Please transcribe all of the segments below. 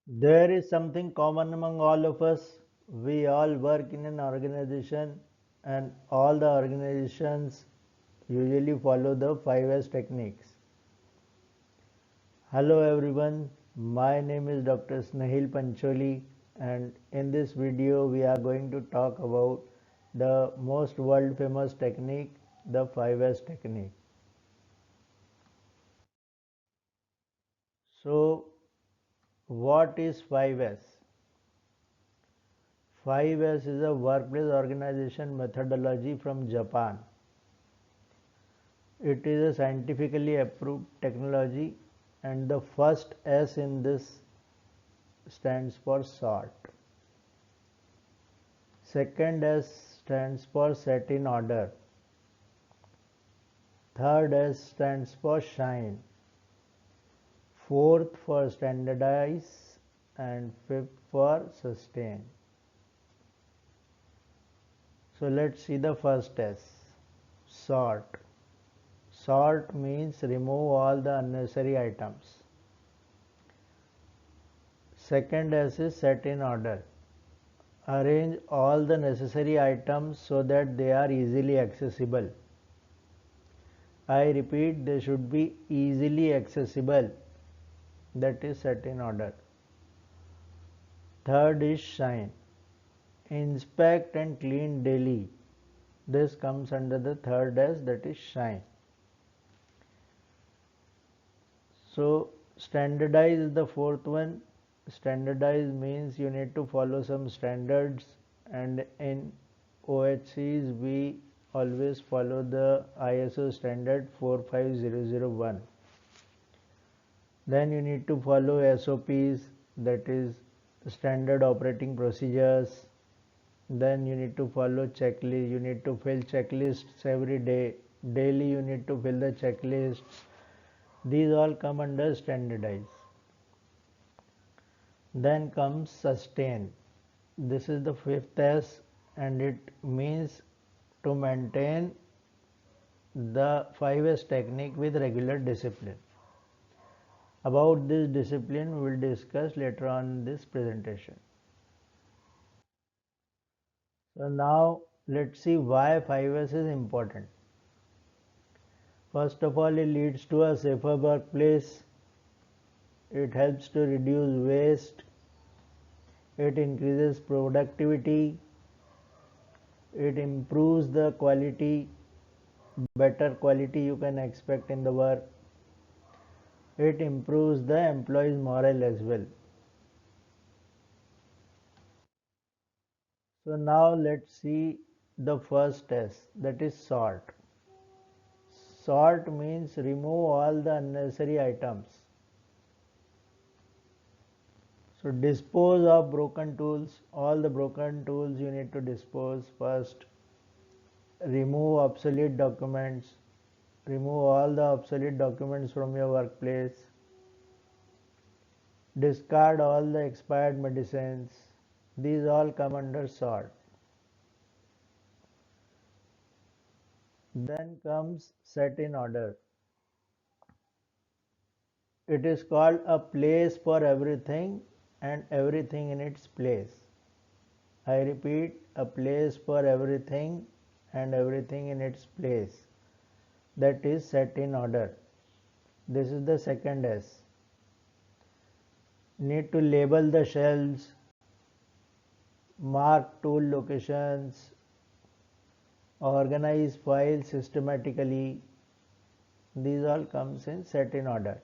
There is something common among all of us. We all work in an organization, and all the organizations usually follow the 5S techniques. Hello everyone, my name is Dr. Snehil Pancholi, and in this video we are going to talk about the most world famous technique, the 5S technique. So, what is 5S? 5S is a workplace organization methodology from Japan. It is a scientifically approved technology, and the first S in this stands for sort. Second S stands for set in order. Third S stands for shine. Fourth for standardize, and fifth for sustain. So let's see the first S, sort. Sort means remove all the unnecessary items. Second S is set in order. Arrange all the necessary items so that they are easily accessible. I repeat, they should be easily accessible. That is set in order. Third is shine. Inspect and clean daily. This comes under the third S, that is shine. So standardize is the fourth one. Standardize means you need to follow some standards, and in OHCs we always follow the ISO standard 45001. Then you need to follow SOPs, that is standard operating procedures. Then you need to follow checklist. You need to fill checklists every day. Daily you need to fill the checklist. These all come under standardize. Then comes sustain. This is the fifth S, and it means to maintain the 5S technique with regular discipline. About this discipline we will discuss later on in this presentation. So now let's see why 5S is important. First of all, it leads to a safer workplace. It helps to reduce waste. It increases productivity. It improves the quality. Better quality you can expect in the work. It improves the employees' morale as well. So now let's see the first S, that is sort. Sort means remove all the unnecessary items. So dispose of broken tools. All the broken tools you need to dispose first. Remove obsolete documents. Remove all the obsolete documents from your workplace. Discard all the expired medicines. These all come under sort. Then comes set in order. It is called a place for everything and everything in its place. I repeat, a place for everything and everything in its place. That is set in order. This is the second S. Need to label the shelves, mark tool locations, organize files systematically. These all comes in set in order.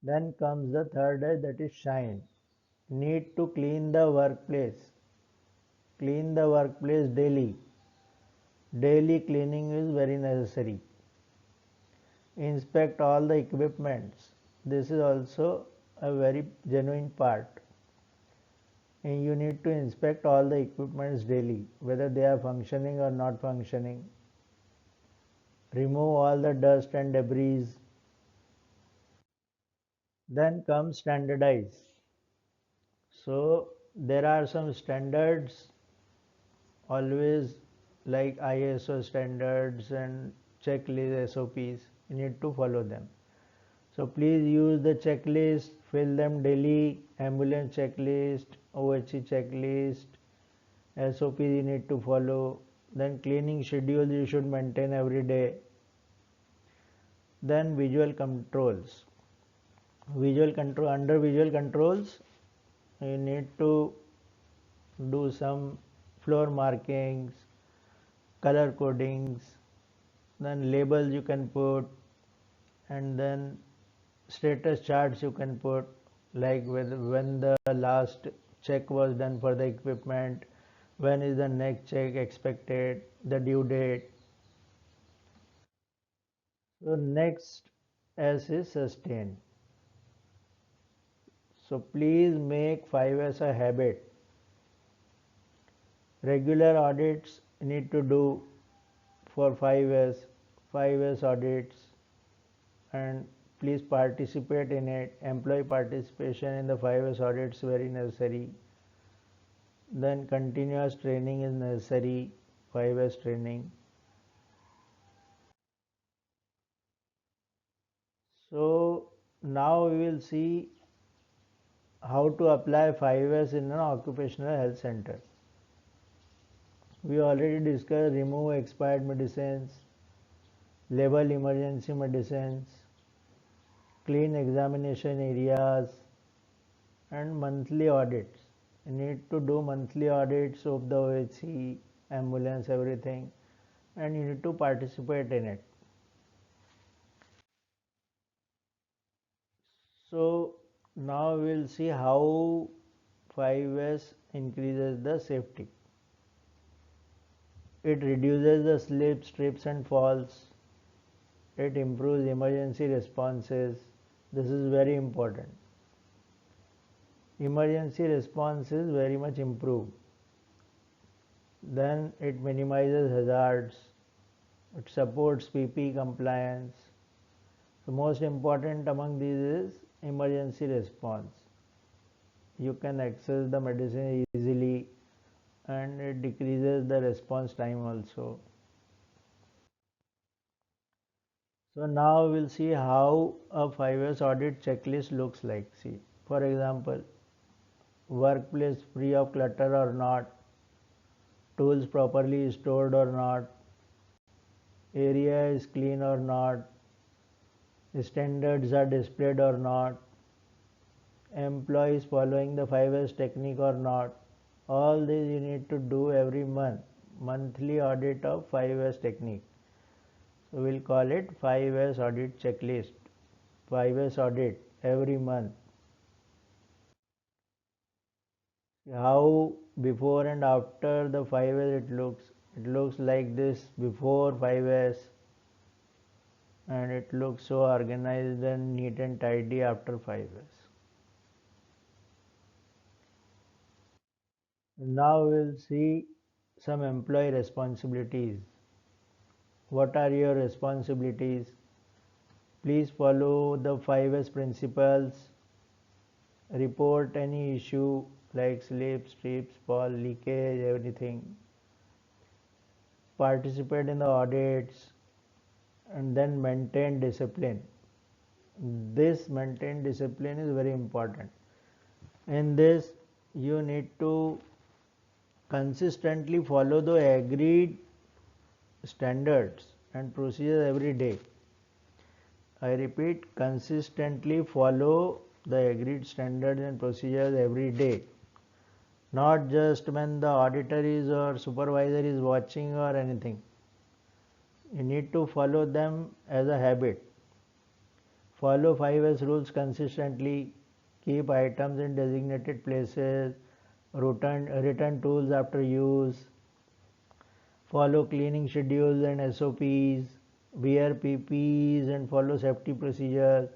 Then comes the third S, that is shine. Need to clean the workplace. Clean the workplace daily. Daily cleaning is very necessary. Inspect all the equipments. This is also a very genuine part. And you need to inspect all the equipments daily, whether they are functioning or not functioning. Remove all the dust and debris. Then comes standardize. So there are some standards always, like ISO standards and checklist SOPs. You need to follow them. So please use the checklist, fill them daily, ambulance checklist, OHC checklist, SOPs you need to follow. Then cleaning schedule you should maintain every day. Then visual controls. Under visual controls you need to do some floor markings, color codings, then labels you can put, and then status charts you can put, like when the last check was done for the equipment, when is the next check expected, the due date. So next S is sustain. So please make 5S a habit. Regular audits need to do for 5S audits, and please participate in it. Employee participation in the 5S audits is very necessary. Then continuous training is necessary, 5S training. So now we will see how to apply 5S in an occupational health center. We already discussed remove expired medicines, label emergency medicines, clean examination areas, and monthly audits. You need to do monthly audits of the OHC, ambulance, everything, and you need to participate in it. So now we will see how 5S increases the safety. It reduces the slips, trips and falls. It improves emergency responses. This is very important. Emergency response is very much improved. Then it minimizes hazards. It supports PP compliance. The most important among these is emergency response. You can access the medicine easily, and it decreases the response time also. So now we'll see how a 5S audit checklist looks like. See, for example, workplace free of clutter or not, tools properly stored or not, area is clean or not, standards are displayed or not, employees following the 5S technique or not. All these you need to do every month. Monthly audit of 5S technique. So we'll call it 5S audit checklist. 5S audit every month. How before and after the 5S it looks. It looks like this before 5S, and it looks so organized and neat and tidy after 5S. Now we'll see some employee responsibilities. What are your responsibilities? Please follow the 5S principles. Report any issue like slips, trips, fall, leakage, everything. Participate in the audits, and then maintain discipline. This maintain discipline is very important. In this, you need to consistently follow the agreed standards and procedures every day. I repeat, consistently follow the agreed standards and procedures every day. Not just when the auditor is or supervisor is watching or anything. You need to follow them as a habit. Follow 5S rules consistently. Keep items in designated places. Return tools after use. Follow cleaning schedules and SOPs. Wear PPEs and follow safety procedures.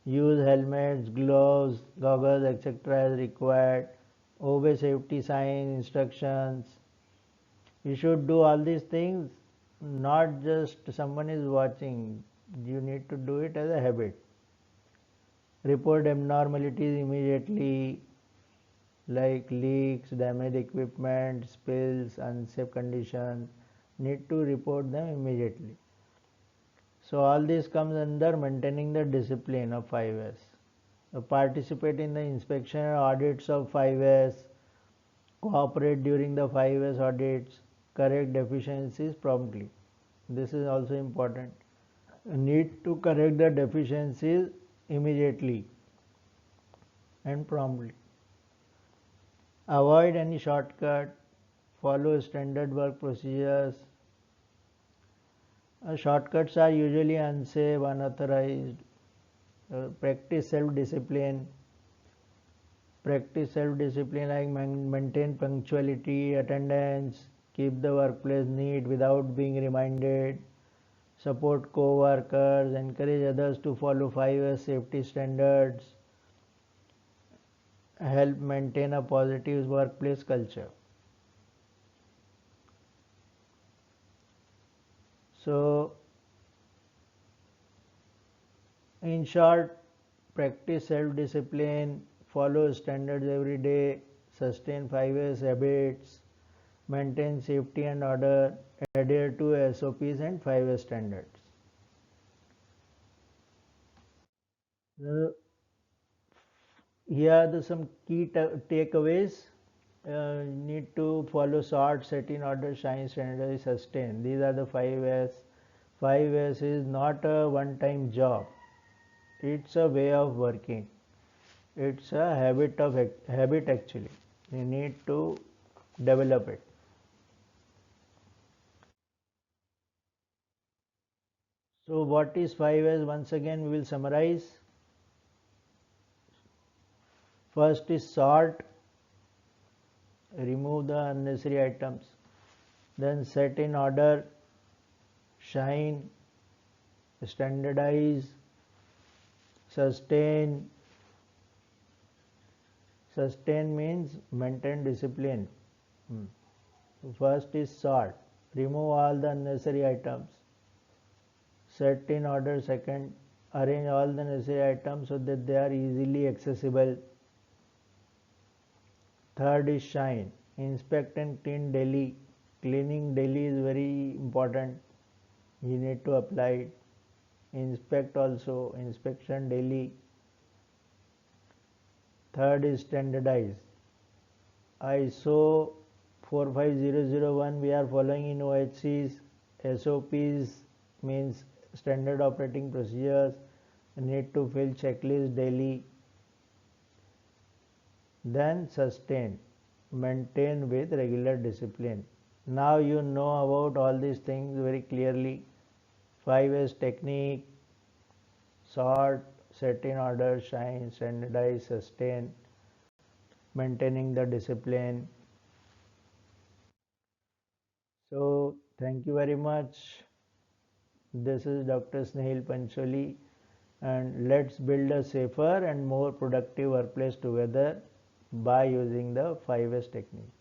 Use helmets, gloves, goggles, etc. as required. Obey safety signs, instructions. You should do all these things, not just someone is watching. You need to do it as a habit. Report abnormalities immediately, like leaks, damaged equipment, spills, unsafe conditions. Need to report them immediately. So all this comes under maintaining the discipline of 5S. Participate in the inspection and audits of 5S, cooperate during the 5S audits, correct deficiencies promptly. This is also important. Need to correct the deficiencies immediately and promptly. Avoid any shortcut, follow standard work procedures. Shortcuts are usually unsafe, unauthorized. Practice self-discipline. Practice self-discipline like maintain punctuality, attendance, keep the workplace neat without being reminded, support co-workers, encourage others to follow 5S safety standards, help maintain a positive workplace culture. So, in short, practice self-discipline, follow standards every day, sustain 5S habits, maintain safety and order, adhere to SOPs and 5S standards. Here are some key takeaways. Need to follow sort, set in order, shine, standardize, sustain. These are the 5S. 5S is not a one-time job. It's a way of working. It's a habit actually. You need to develop it. So what is 5S? Once again we will summarize. First is sort, remove the unnecessary items. Then set in order, shine, standardize, sustain. Sustain means maintain discipline. First is sort, remove all the unnecessary items. Set in order, second, arrange all the necessary items so that they are easily accessible. Third is shine, inspect and clean daily. Cleaning daily is very important. You need to apply it. Inspect also, inspection daily. Third is standardize. ISO 45001 we are following in OHCs. SOPs means standard operating procedures. Need to fill checklist daily. Then sustain, maintain with regular discipline. Now you know about all these things very clearly. 5S technique, sort, set in order, shine, standardize, sustain, maintaining the discipline. So thank you very much. This is Dr. Snehil Pancholi, and let's build a safer and more productive workplace together by using the 5S technique.